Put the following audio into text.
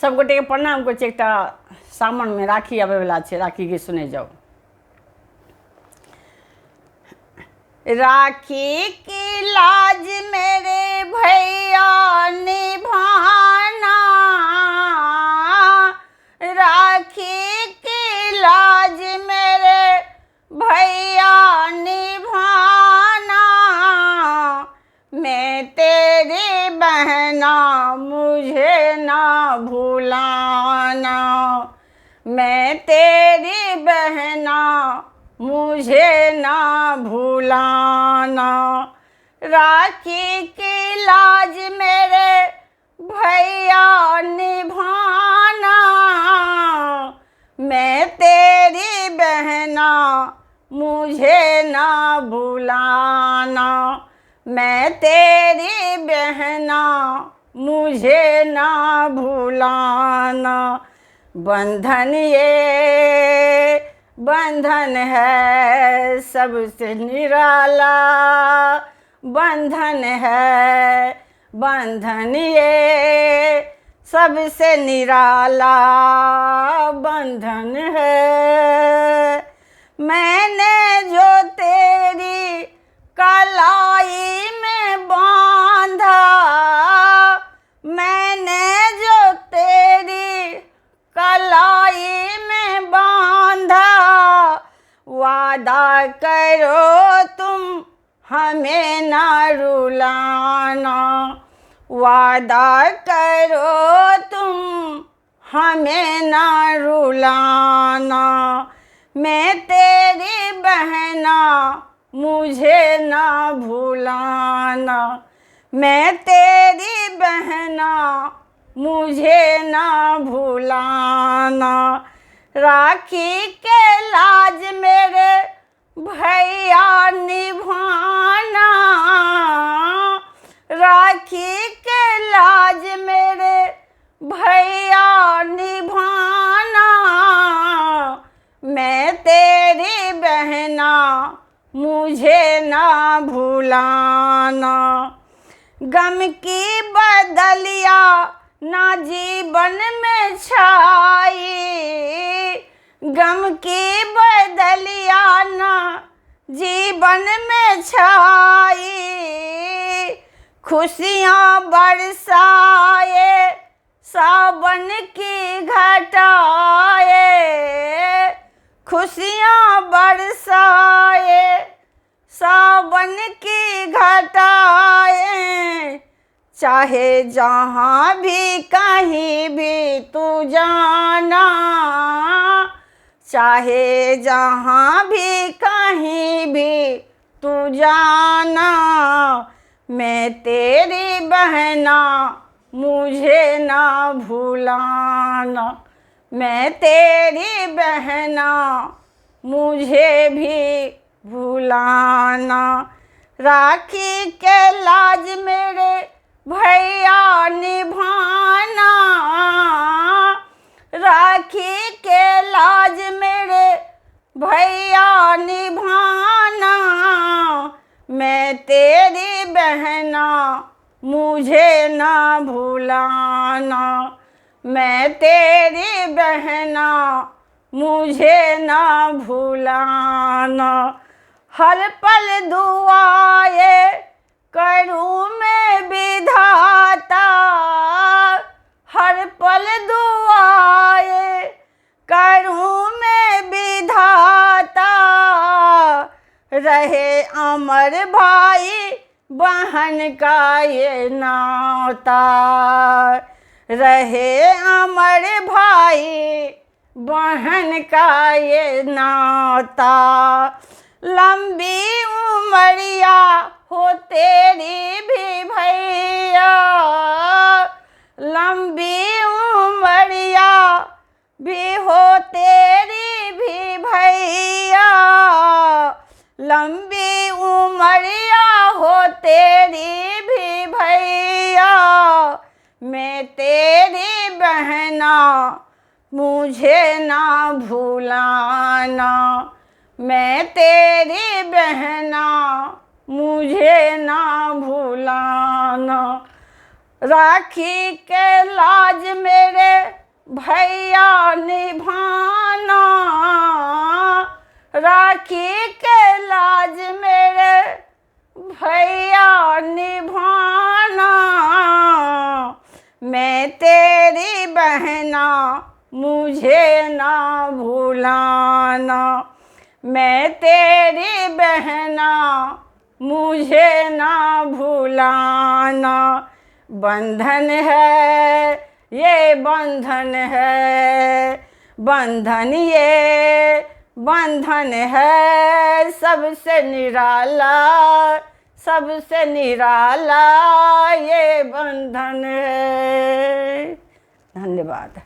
सब गोटे के प्रणाम कर एक सामन में राखी आवे वाला है। राखी के सुने जाओ। राखी की लाज मेरे भैया निभाना, राखी की लाज मेरे भैया निभाना, मैं तेरी बहना मुझे ना भुलाना, मैं तेरी बहना मुझे ना भुलाना, राखी की लाज मेरे भैया निभाना, मैं तेरी बहना मुझे ना भुलाना, मैं तेरी बहना मुझे ना भुलाना। बंधन ये बंधन है सबसे निराला, बंधन है बंधन ये सबसे निराला बंधन है। मैंने जो तेरी कलाई में बांधा, मैंने जो तेरी कलाई में बांधा, वादा करो तुम हमें ना रुलाना, वादा करो तुम हमें ना रुलाना, मैं तेरी बहना मुझे ना भुलाना, मैं तेरी बहना मुझे ना भुलाना, राखी के लाज मेरे भैया निभाना, राखी के लाज मेरे भैया निभाना, मैं तेरी बहना मुझे ना भुलाना। गम की बदलिया ना जीवन में छाई, गम की बदलिया ना जीवन में छाई, खुशियाँ बरसाए सावन की घटाए, खुशियाँ बरसाए सावन की घटाए, चाहे जहाँ भी कहीं भी तू जाना, चाहे जहाँ भी कहीं भी तू जाना, मैं तेरी बहना मुझे ना भुलाना, मैं तेरी बहना मुझे भी भुलाना, राखी के लाज मेरे भैया निभाना, राखी के लाज मेरे भैया निभाना, मैं तेरी बहना मुझे ना भुलाना, मैं तेरी बहना मुझे ना भुलाना, हर पल दुआए करूँ मैं विधाता, हर पल दुआए करूँ मैं विधाता, रहे अमर भाई बहन का ये नाता, रहे अमर भाई बहन का ये नाता, लंबी उमरिया हो तेरी भी भैया, लंबी उमरिया भी हो तेरी भी भैया, लंबी उमरिया हो तेरी भी भैया, मैं तेरी बहना मुझे ना भुलाना, मैं तेरी बहना मुझे ना भुलाना, राखी के लाज मेरे तेरी बहना मुझे ना भुलाना, मैं तेरी बहना मुझे ना भुलाना। बंधन है ये बंधन है, बंधन ये बंधन है, सबसे निराला सबसे निराला ये बंधन है। धन्यवाद।